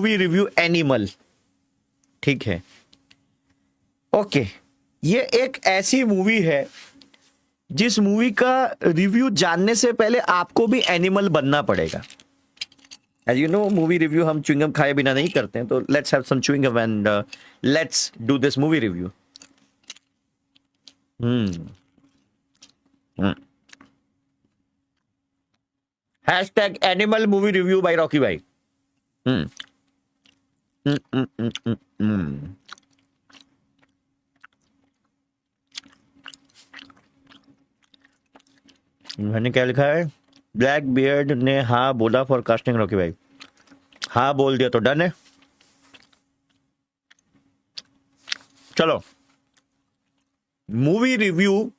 Movie review animal, ठीक है। Okay, ये एक ऐसी मूवी है जिस मूवी का रिव्यू जानने से पहले आपको भी एनिमल बनना पड़ेगा। As you know, movie review हम च्युइंगम खाए बिना नहीं करते हैं, तो let's have some chewing gum and let's do this movie review. Hashtag animal movie review by Rocky भाई। मैंने क्या लिखा है? ब्लैक बियर्ड ने हाँ बोला फॉर कास्टिंग रॉकी भाई। हाँ बोल दिया तो डन है। चलो, movie review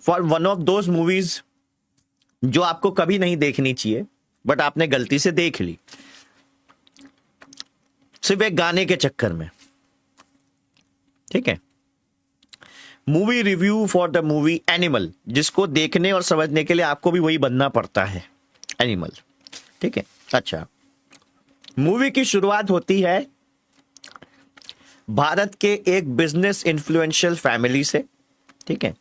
for one of those movies जो आपको कभी नहीं देखनी चाहिए बट आपने गलती से देख ली सिर्फ एक गाने के चक्कर में, ठीक है। Movie review for the movie animal, जिसको देखने और समझने के लिए आपको भी वही बनना पड़ता है, एनिमल, ठीक है। अच्छा, मूवी की शुरुआत होती है भारत के एक बिजनेस इन्फ्लुएंशियल फैमिली से, ठीक है,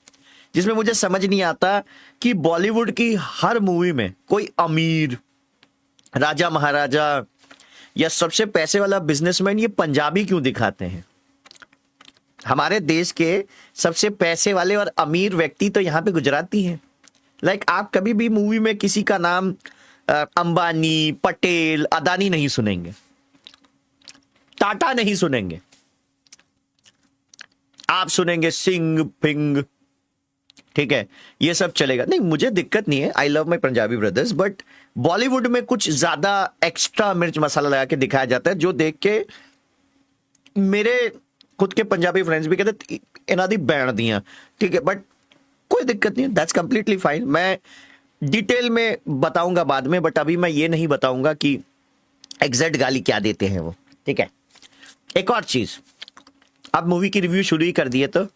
जिसमें मुझे समझ नहीं आता कि बॉलीवुड की हर मूवी में कोई अमीर राजा महाराजा या सबसे पैसे वाला बिजनेसमैन ये पंजाबी क्यों दिखाते हैं। हमारे देश के सबसे पैसे वाले और अमीर व्यक्ति तो यहाँ पे गुजराती हैं। लाइक आप कभी भी मूवी में किसी का नाम अंबानी, पटेल, अदानी नहीं सुनेंगे, टाटा नहीं सुनेंगे, आप सुनेंगे सिंह पिंग, ठीक है, ये सब चलेगा। नहीं, मुझे दिक्कत नहीं है, I love my Punjabi brothers, but Bollywood में कुछ ज्यादा एक्स्ट्रा मिर्च मसाला लगा के दिखाया जाता है जो देख के मेरे खुद के पंजाबी फ्रेंड्स भी कहते इन्हां दी बैन दियां, ठीक है, बट कोई दिक्कत नहीं, दैट्स कंप्लीटली फाइन। मैं डिटेल में बताऊंगा बाद में, बट अभी मैं ये नहीं बताऊंगा कि एग्जैक्ट गाली क्या देते हैं वो, ठीक है। एक और चीज, अब मूवी की रिव्यू शुरू ही कर दिए तो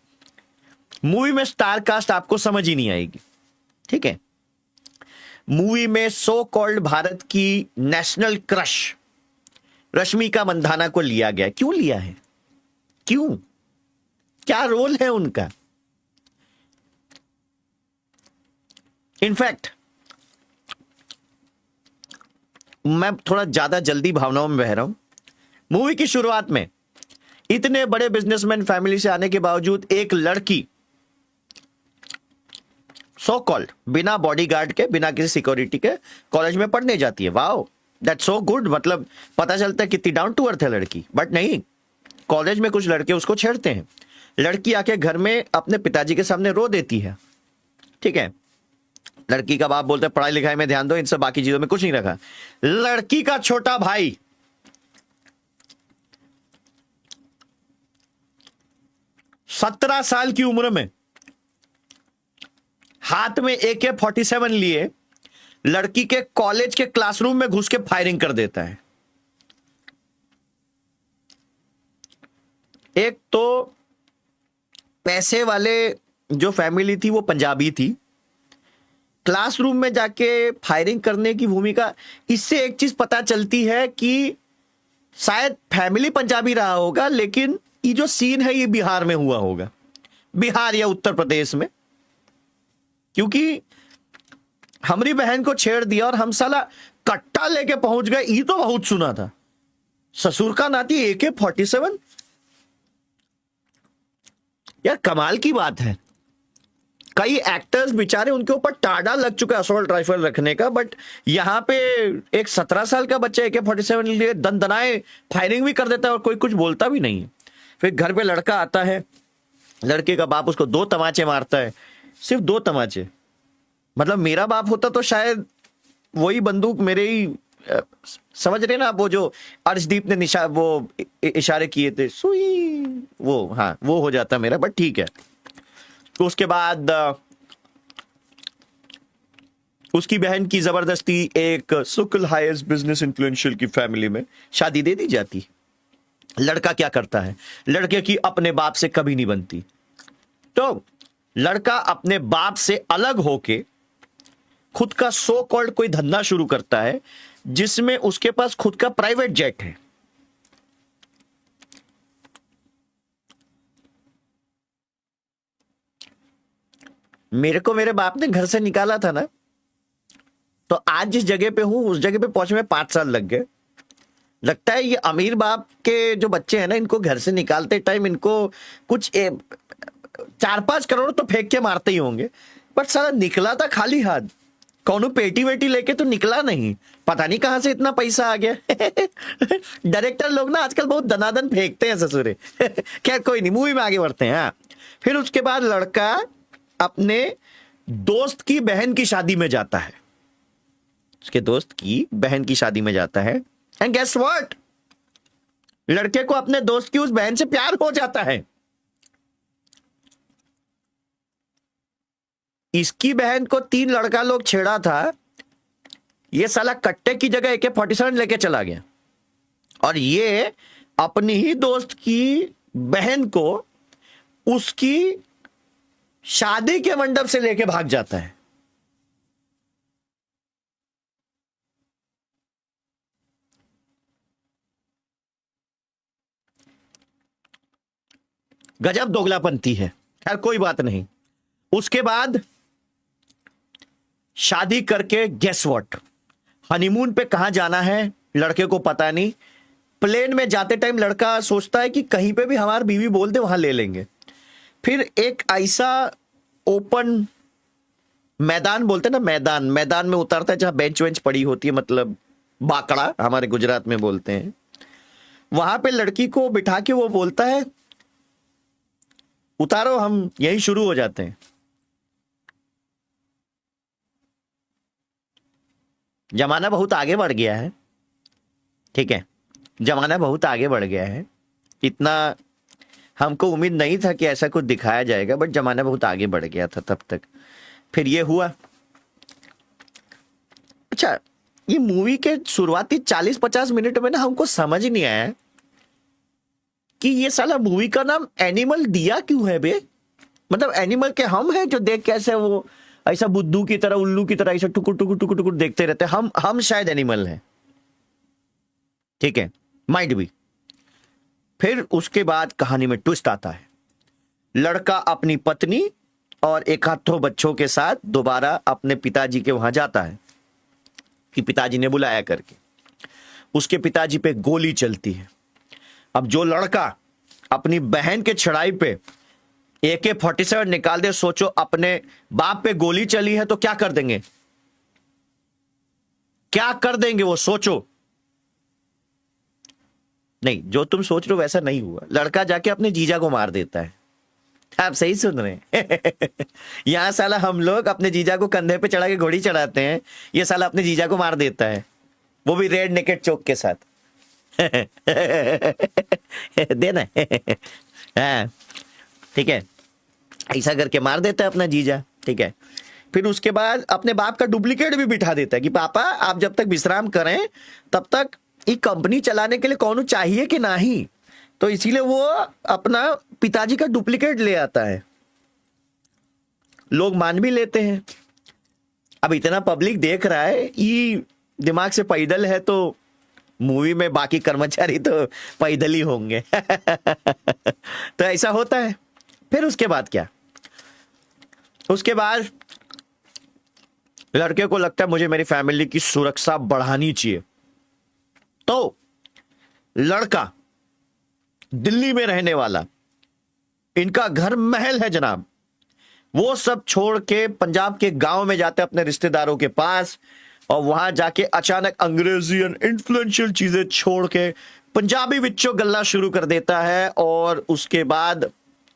मूवी में स्टार कास्ट आपको समझ ही नहीं आएगी, ठीक है। मूवी में सो कॉल्ड भारत की नेशनल क्रश रश्मिका मंदाना को लिया गया। क्यों लिया है? क्यों? क्या रोल है उनका? इनफैक्ट मैं थोड़ा ज्यादा जल्दी भावनाओं में बह रहा हूं। मूवी की शुरुआत में इतने बड़े बिजनेसमैन फैमिली से आने के बावजूद एक लड़की सो कॉल्ड बिना बॉडीगार्ड के, बिना किसी सिक्योरिटी के कॉलेज में पढ़ने जाती है। Wow, that's so good. मतलब पता चलता है कितनी डाउन टू अर्थ है लड़की। बट नहीं, कॉलेज में कुछ लड़के उसको छेड़ते हैं। लड़की आके घर में अपने पिताजी के सामने रो देती है, ठीक है। लड़की का बाप बोलता है पढ़ाई लिखाई में ध्यान दो, इन सब बाकी चीजों में कुछ नहीं रखा। लड़की का छोटा भाई 17 साल की उम्र में हाथ में AK-47 लिए लड़की के कॉलेज के क्लासरूम में घुस के फायरिंग कर देता है। एक तो पैसे वाले जो फैमिली थी वो पंजाबी थी, क्लासरूम में जाके फायरिंग करने की भूमिका। इससे एक चीज पता चलती है कि शायद फैमिली पंजाबी रहा होगा, लेकिन ये जो सीन है ये बिहार में हुआ होगा, बिहार या उत्तर प्रदेश में, क्योंकि हमारी बहन को छेड़ दिया और हम साला कट्टा लेके पहुंच गए। ये तो बहुत सुना था, ससुर का नाती AK-47। यार कमाल की बात है, कई एक्टर्स बेचारे उनके ऊपर टाड़ा लग चुका है असॉल्ट राइफल रखने का, बट यहां पे एक 17 साल का बच्चा AK-47 लिए दनदनाए फायरिंग भी कर देता है और कोई कुछ बोलता भी नहीं है। फिर घर पे लड़का आता है, लड़के का बाप उसको 2 तमाचे मारता है, सिर्फ 2 तमाचे। मतलब मेरा बाप होता तो शायद वही बंदूक मेरे ही समझ रहे ना आप, वो जो अर्शदीप ने इशारे किए थे, सुई, वो, हाँ, वो हो जाता मेरा, बट ठीक है। तो उसके बाद उसकी बहन की जबरदस्ती एक सुकल हाईएस्ट बिजनेस इन्फ्लुएंशियल की फैमिली में शादी दे दी जाती। लड़का क्या करता है? लड़के की अपने बाप से कभी नहीं बनती, तो लड़का अपने बाप से अलग होके खुद का सो कॉल्ड कोई धंधा शुरू करता है जिसमें उसके पास खुद का प्राइवेट जेट है। मेरे को मेरे बाप ने घर से निकाला था ना, तो आज जिस जगह पे हूं उस जगह पे पहुंचने में 5 साल लग गए। लगता है ये अमीर बाप के जो बच्चे हैं ना, इनको घर से निकालते टाइम इनको कुछ 4-5 करोड़ तो फेंक के मारते ही होंगे, पर साला निकला था खाली हाथ, कौनो पेटी वेटी लेके तो निकला नहीं। पता नहीं कहां से इतना पैसा आ गया। डायरेक्टर लोग ना आजकल बहुत दनादन फेंकते हैं ससुरे। खैर कोई नहीं, मूवी में आगे बढ़ते हैं। हाँ, फिर उसके बाद लड़का अपने दोस्त की बहन की शादी में जाता है, उसके दोस्त की बहन की शादी में जाता है। एंड गेस व्हाट, लड़के को अपने दोस्त की उस बहन से प्यार हो जाता है। इसकी बहन को 3 लड़का लोग छेड़ा था, ये साला कट्टे की जगह AK-47 लेके चला गया, और ये अपनी ही दोस्त की बहन को उसकी शादी के मंडप से लेके भाग जाता है। गजब दोगलापंती है। खैर कोई बात नहीं। उसके बाद शादी करके गेस व्हाट, हनीमून पे कहां जाना है लड़के को पता नहीं। प्लेन में जाते टाइम लड़का सोचता है कि कहीं पे भी हमारी बीवी बोल दे वहां ले लेंगे। फिर एक ऐसा ओपन मैदान बोलते ना, मैदान में उतरता है जहां बेंच वेंच पड़ी होती है, मतलब बाकड़ा हमारे गुजरात में बोलते हैं। वहां पे लड़की को बिठा के वो बोलता है उतारो, हम यहीं शुरू हो जाते हैं। जमाना बहुत आगे बढ़ गया है, ठीक है, जमाना बहुत आगे बढ़ गया है। इतना हमको उम्मीद नहीं था कि ऐसा कुछ दिखाया जाएगा, बट जमाना बहुत आगे बढ़ गया था तब तक। फिर ये हुआ। अच्छा, ये मूवी के शुरुआती 40-50 मिनट में ना हमको समझ नहीं आया कि ये साला मूवी का नाम एनिमल दिया क्यों है बे। मतलब एनिमल के हम हैं जो देख के ऐसे वो ऐसा बुद्धू की तरह, उल्लू की तरह ऐसा टुकुर टुकुर टुकुर टुकुर देखते रहते हैं। हम शायद एनिमल हैं, ठीक है, माइट भी। फिर उसके बाद कहानी में ट्विस्ट आता है। लड़का अपनी पत्नी और एक आध दो बच्चों के साथ दोबारा अपने पिताजी के वहां जाता है कि पिताजी ने बुलाया करके। उसके पिताजी पे गोली चलती है। अब जो लड़का अपनी बहन के छड़ाई पे AK-47 निकाल दे, सोचो अपने बाप पे गोली चली है तो क्या कर देंगे, क्या कर देंगे वो, सोचो। नहीं, जो तुम सोच रहे हो वैसा नहीं हुआ। लड़का जाके अपने जीजा को मार देता है। आप सही सुन रहे हैं। यहां साला हम लोग अपने जीजा को कंधे पे चढ़ा के घोड़ी चढ़ाते हैं, ये साला अपने जीजा को मार देता है, वो भी रेड नेकेड चौक के साथ। देना। हाँ, ठीक है, ऐसा करके मार देता है अपना जीजा, ठीक है। फिर उसके बाद अपने बाप का डुप्लीकेट भी बिठा देता है कि पापा आप जब तक विश्राम करें तब तक ये कंपनी चलाने के लिए कौन चाहिए कि नहीं, तो इसीलिए वो अपना पिताजी का डुप्लीकेट ले आता है। लोग मान भी लेते हैं। अब इतना पब्लिक देख रहा है, ये दिमाग से पैदल है, तो मूवी में बाकी कर्मचारी तो पैदल ही होंगे। तो ऐसा होता है। फिर उसके बाद क्या, उसके बाद लड़के को लगता है मुझे मेरी फैमिली की सुरक्षा बढ़ानी चाहिए, तो लड़का दिल्ली में रहने वाला, इनका घर महल है जनाब, वो सब छोड़ के पंजाब के गांव में जाते अपने रिश्तेदारों के पास, और वहां जाके अचानक अंग्रेजी एंड इन्फ्लुएंशियल चीजें छोड़ के पंजाबी विच्चों गल्ला शुरू कर देता है। और उसके बाद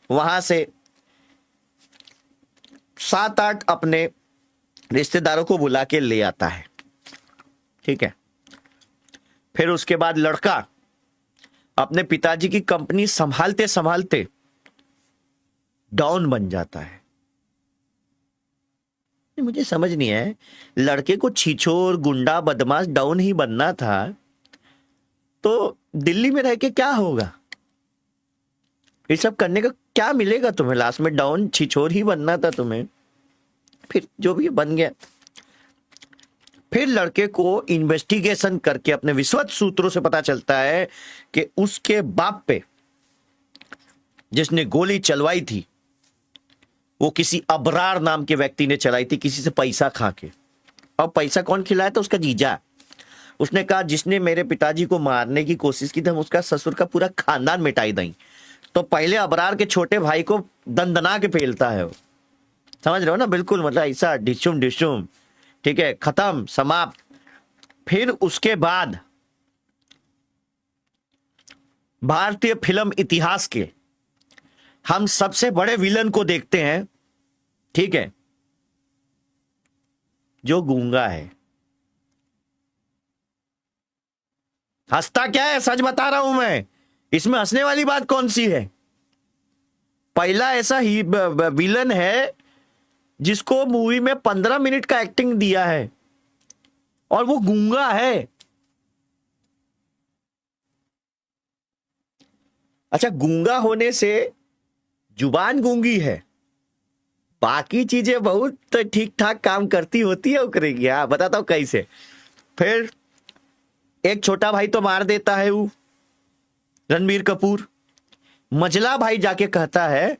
वहां से 7-8 अपने रिश्तेदारों को बुला के ले आता है, ठीक है। फिर उसके बाद लड़का अपने पिताजी की कंपनी संभालते संभालते डॉन बन जाता है। मुझे समझ नहीं है, लड़के को छिछोर गुंडा बदमाश डाउन ही बनना था, तो दिल्ली में रह के क्या होगा, ये सब करने का क्या मिलेगा तुम्हें, लास्ट में डाउन छिछोर ही बनना था तुम्हें। फिर जो भी बन गया। फिर लड़के को इन्वेस्टिगेशन करके अपने विश्वस्त सूत्रों से पता चलता है कि उसके बाप पे जिसने गोली चलवाई थी वो किसी अबरार नाम के व्यक्ति ने चलाई थी, किसी से पैसा खा के। और पैसा कौन खिलाया था? उसका जीजा। उसने कहा जिसने मेरे पिताजी को मारने की कोशिश की थी हम उसका ससुर का पूरा खानदान मिटाई दें। तो पहले अबरार के छोटे भाई को दंदना के फेलता है वो, समझ रहे हो ना? बिल्कुल, मतलब ऐसा डिशुम डिशुम, ठीक है, खत्म, समाप्त। फिर उसके बाद भारतीय फिल्म इतिहास के हम सबसे बड़े विलन को देखते हैं, ठीक है, जो गूंगा है। हंसता क्या है? सच बता रहा हूं मैं, इसमें हंसने वाली बात कौन सी है? पहला ऐसा ही विलन है जिसको मूवी में 15 मिनट का एक्टिंग दिया है और वो गूंगा है। अच्छा, गूंगा होने से जुबान गूंगी है, बाकी चीजें बहुत ठीक ठाक काम करती होती है ओकरे की। हाँ, बताता हूं कैसे। फिर एक छोटा भाई तो मार देता है वो रणबीर कपूर। मझला भाई जाके कहता है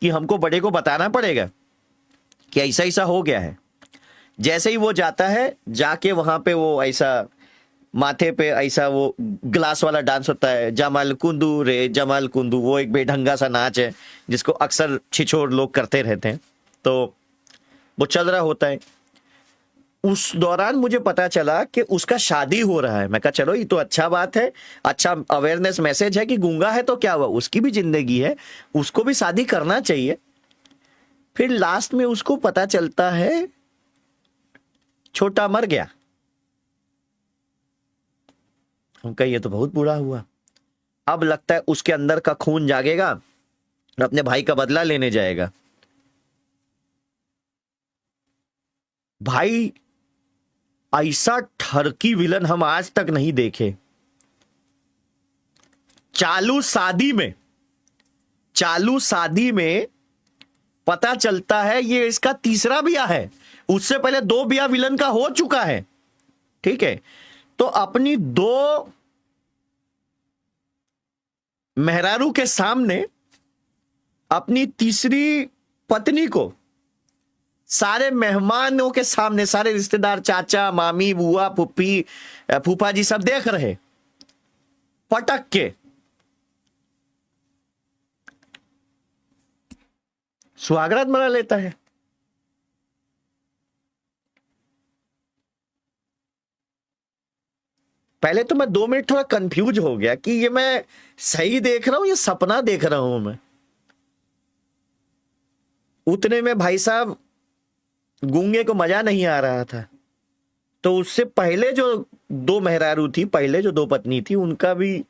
कि हमको बड़े को बताना पड़ेगा कि ऐसा ऐसा हो गया है। जैसे ही वो जाता है, जाके वहां पे वो ऐसा माथे पे ऐसा वो ग्लास वाला डांस होता है, जमाल कुंदू रे जमाल कुंदू, वो एक बेढंगा सा नाच है जिसको अक्सर छिछोर लोग करते रहते हैं। तो वो चल रहा होता है। उस दौरान मुझे पता चला कि उसका शादी हो रहा है। मैं कहा चलो ये तो अच्छा बात है, अच्छा अवेयरनेस मैसेज है कि गूंगा है तो क्या हुआ, उसकी भी जिंदगी है, उसको भी शादी करना चाहिए। फिर लास्ट में उसको पता चलता है छोटा मर गया। हम कहा ये तो बहुत बुरा हुआ। अब लगता है उसके अंदर का खून जागेगा और अपने भाई का बदला लेने जाएगा। भाई ऐसा ठरकी विलन हम आज तक नहीं देखे। चालू शादी में पता चलता है ये इसका तीसरा ब्याह है, उससे पहले 2 ब्याह विलन का हो चुका है, ठीक है। तो अपनी 2 मेहरारू के सामने अपनी तीसरी पत्नी को सारे मेहमानों के सामने, सारे रिश्तेदार, चाचा मामी बुआ फूफी फूफा जी सब देख रहे, पटक के सुहागरात मना लेता है। पहले तो मैं 2 मिनट थोड़ा कंफ्यूज हो गया कि ये मैं सही देख रहा हूं या सपना देख रहा हूं मैं। उतने में भाई साहब गूंगे को मजा नहीं आ रहा था, तो उससे पहले जो 2 मेहरारू थी, पहले जो 2 पत्नी थी, उनका भी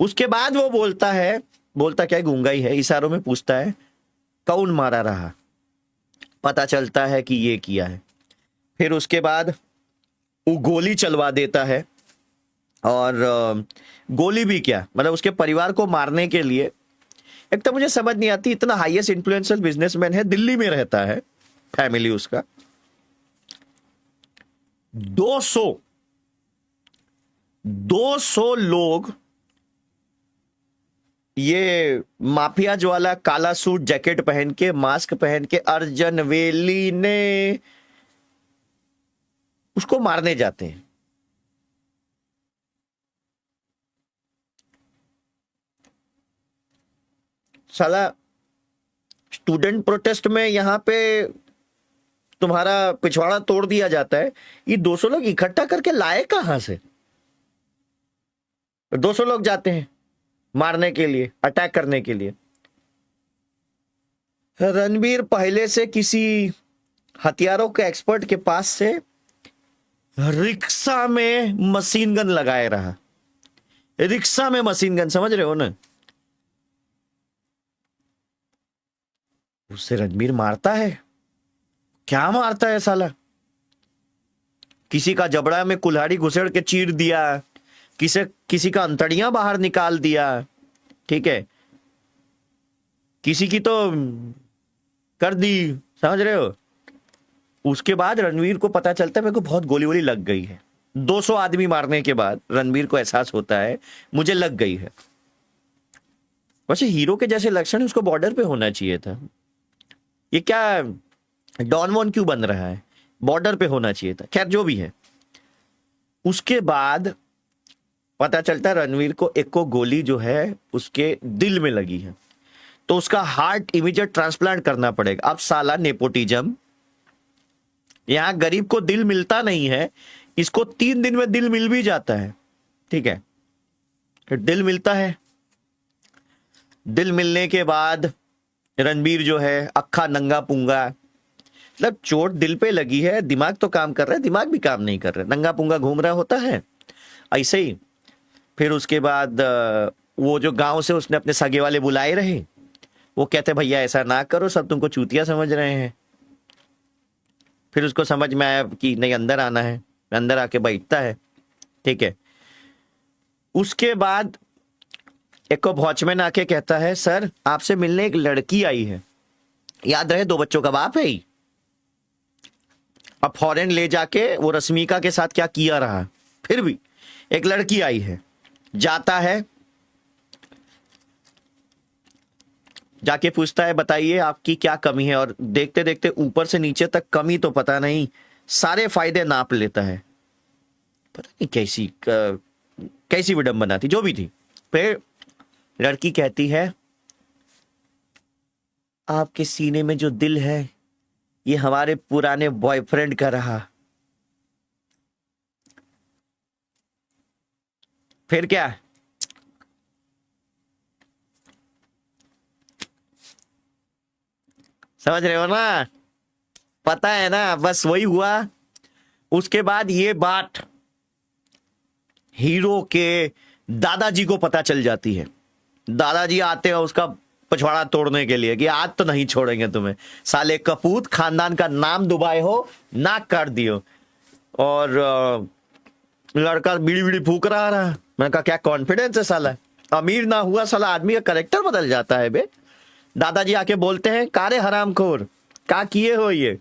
उसके बाद वो बोलता क्या है, गूंगा ही है, इशारों में पूछता है कौन मारा रहा। पता चलता है कि ये किया है। फिर उसके बाद वो गोली चलवा देता है, और गोली भी क्या, मतलब उसके परिवार को मारने के लिए। एक तो मुझे समझ नहीं आती, इतना हाईएस्ट इन्फ्लुएंशियल बिजनेसमैन है, दिल्ली में रहता है, फैमिली उसका 200 लोग, ये माफिया जो वाला काला सूट जैकेट पहन के, मास्क पहन के अर्जन वेली ने उसको मारने जाते हैं। साला स्टूडेंट प्रोटेस्ट में यहां पे तुम्हारा पिछवाड़ा तोड़ दिया जाता है, ये 200 लोग इकट्ठा करके लाए कहां से? 200 लोग जाते हैं मारने के लिए, अटैक करने के लिए। रणबीर पहले से किसी हथियारों के एक्सपर्ट के पास से रिक्शा में मशीन गन लगाए रहा। रिक्शा में मशीन गन, समझ रहे हो ना? उससे रणबीर मारता है, क्या मारता है साला? किसी का जबड़ा में कुल्हाड़ी घुसेड़ के चीर दिया, किसी का अंतड़ियां बाहर निकाल दिया, ठीक है, किसी की तो कर दी, समझ रहे हो। उसके बाद रणवीर को पता चलता है मेरे को बहुत गोली वोली लग गई है। 200 आदमी मारने के बाद रणवीर को एहसास होता है मुझे लग गई है। वैसे हीरो के जैसे लक्षण उसको बॉर्डर पे होना चाहिए था। ये क्या डॉन वॉन क्यों बन रहा है, बॉर्डर पे होना चाहिए था। खैर जो भी है, उसके बाद पता चलता है रणवीर को एक को गोली जो है उसके दिल में लगी है, तो उसका हार्ट इमीडिएट ट्रांसप्लांट करना पड़ेगा। अब साला नेपोटिज्म, यहां गरीब को दिल मिलता नहीं है, इसको 3 दिन में दिल मिल भी जाता है, ठीक है। दिल मिलता है, दिल मिलने के बाद रणबीर जो है अक्खा नंगा पुंगा, मतलब चोट दिल पे लगी है, दिमाग तो काम कर रहा है, दिमाग भी काम नहीं कर रहा है, नंगा पुंगा घूम रहा होता है ऐसे ही। फिर उसके बाद वो जो गांव से उसने अपने सगे वाले बुलाए रहे, वो कहते भैया ऐसा ना करो, सब तुमको चूतिया समझ रहे हैं। फिर उसको समझ में आया कि नहीं अंदर आना है, अंदर आके बैठता है, ठीक है। उसके बाद एक को वॉचमैन आके कहता है सर आपसे मिलने एक लड़की आई है, याद रहे 2 बच्चों का बाप है ही। अब फॉरेन ले जाके वो रश्मिका के साथ क्या किया रहा, फिर भी एक लड़की आई है। जाता है, जाके पूछता है बताइए आपकी क्या कमी है, और देखते देखते ऊपर से नीचे तक कमी तो पता नहीं, सारे फायदे नाप लेता है। पता नहीं कैसी विडंबना थी, जो भी थी। फिर लड़की कहती है आपके सीने में जो दिल है ये हमारे पुराने बॉयफ्रेंड का रहा। फिर क्या, समझ रहे हो ना, पता है ना, बस वही हुआ। उसके बाद ये बात हीरो के दादाजी को पता चल जाती है। दादाजी आते हैं उसका पछवाड़ा तोड़ने के लिए कि आज तो नहीं छोड़ेंगे तुम्हें, साले कपूत, खानदान का नाम डुबाए हो, नाक काट दियो। और लड़का बीड़ी बीड़ी फूक रहा। मैंने कहा क्या कॉन्फिडेंस है साला, अमीर ना हुआ साला आदमी का करेक्टर बदल जाता है बे। दादाजी आके बोलते हैं कारे हरामखोर, क्या किए हो ये,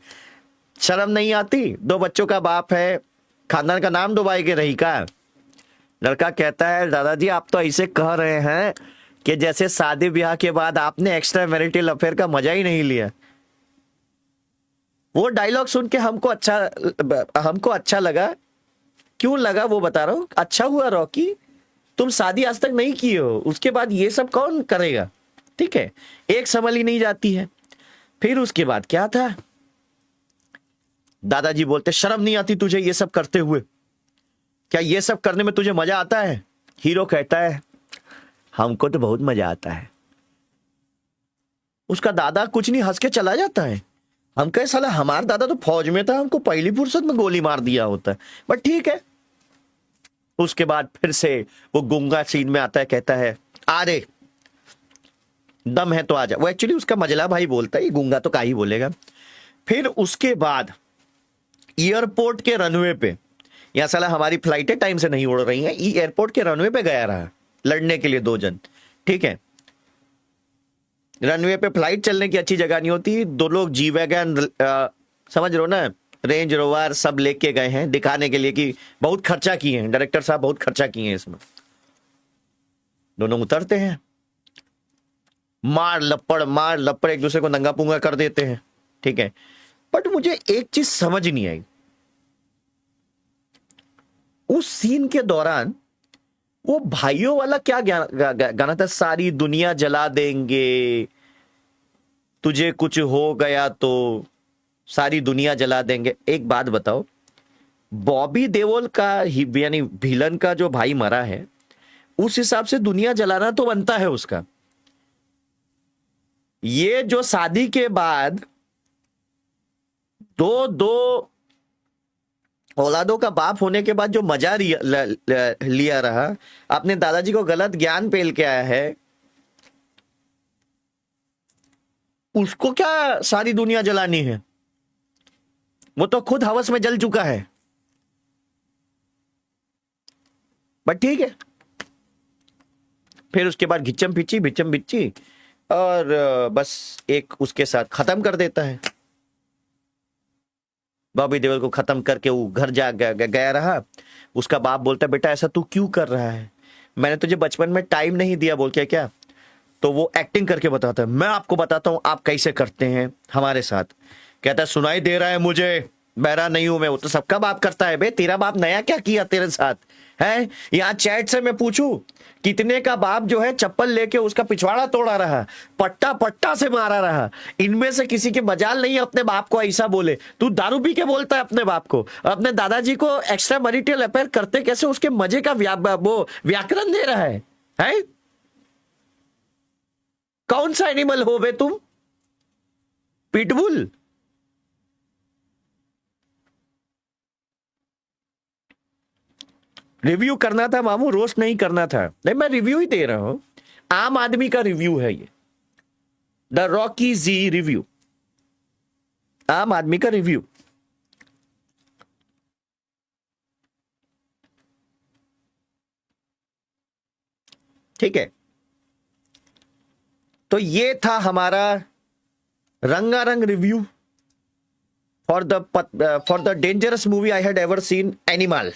शर्म नहीं आती, 2 बच्चों का बाप है, खानदान का नाम डुबाए के रही का। लड़का कहता है दादाजी आप तो ऐसे कह रहे हैं कि जैसे शादी ब्याह के बाद आपने एक्स्ट्रा मैरिटल अफेयर का मजा ही नहीं लिया। वो डायलॉग सुन के हमको अच्छा लगा। क्यों लगा वो बता रहा हूं। अच्छा हुआ रॉकी तुम शादी आज तक नहीं किए हो, उसके बाद ये सब कौन करेगा, ठीक है। एक समझ ही नहीं जाती है। फिर उसके बाद क्या था, दादाजी बोलते शर्म नहीं आती तुझे ये सब करते हुए, क्या ये सब करने में तुझे मजा आता है। हीरो कहता है हमको तो बहुत मजा आता है। उसका दादा कुछ नहीं हंस के चला जाता है। हम कहे साला हमारा दादा तो फौज में था, हमको पहली फुर्सत में गोली मार दिया होता, बट ठीक है। उसके बाद फिर से वो गूंगा सीन में आता है, कहता है अरे दम है तो आजा। वो एक्चुअली उसका मजला भाई बोलता है, ये गूंगा तो का ही बोलेगा। फिर उसके बाद एयरपोर्ट के रनवे पे, यहां साला हमारी फ्लाइटें टाइम से नहीं उड़ रही हैं, एयरपोर्ट के रनवे पे गया रहा लड़ने के लिए 2 जन, ठीक है। रनवे पे फ्लाइट चलने की अच्छी जगह नहीं होती, 2 लोग जी वैगन समझ रहे हो ना, रेंज रोवर सब लेके गए हैं दिखाने के लिए कि बहुत खर्चा किए हैं, डायरेक्टर साहब बहुत खर्चा किए हैं इसमें। दोनों उतरते हैं, मार लपड़ एक दूसरे को नंगा पुंगा कर देते हैं, ठीक है। बट मुझे एक चीज समझ नहीं आई, उस सीन के दौरान वो भाइयों वाला क्या गाना था, सारी दुनिया जला देंगे, तुझे कुछ हो गया तो सारी दुनिया जला देंगे। एक बात बताओ, बॉबी देओल का यानी विलन का जो भाई मरा है, उस हिसाब से दुनिया जलाना तो बनता है उसका। ये जो शादी के बाद दो औलादों का बाप होने के बाद जो मजा लिया रहा, अपने दादाजी को गलत ज्ञान पेल के आया है, उसको क्या सारी दुनिया जलानी है, वो तो खुद हवस में जल चुका है। बट ठीक है। फिर उसके बाद घिचम पिच्ची और बस एक उसके साथ खत्म कर देता है। बॉबी देओल को खत्म करके वो घर जा गया रहा। उसका बाप बोलता है बेटा ऐसा तू क्यों कर रहा है, मैंने तुझे बचपन में टाइम नहीं दिया बोल के क्या। तो वो एक्टिंग करके बताता है मैं आपको बताता हूं आप कैसे करते हैं हमारे साथ। कहता है सुनाई दे रहा है मुझे, बहरा नहीं हूं मैं। वो तो सबका बाप करता है बे, तेरा बाप नया क्या किया तेरे साथ है। यहाँ चैट से मैं पूछूं कितने का बाप जो है चप्पल लेके उसका पिछवाड़ा तोड़ा रहा, पट्टा पट्टा से मारा रहा। इनमें से किसी के मजाल नहीं है अपने बाप को ऐसा बोले। तू दारू पी के बोलता है अपने बाप को, अपने दादाजी को एक्स्ट्रा मैरिटल अफेयर करते कैसे उसके मजे का वो व्याकरण दे रहा है? कौन सा एनिमल हो बे तुम, पिटबुल? रिव्यू करना था मामू, रोस्ट नहीं करना था। नहीं मैं रिव्यू ही दे रहा हूं, आम आदमी का रिव्यू है ये, द रॉकी जी रिव्यू, आम आदमी का रिव्यू। ठीक है, तो ये था हमारा रंगारंग review for the dangerous movie I had ever seen, animal.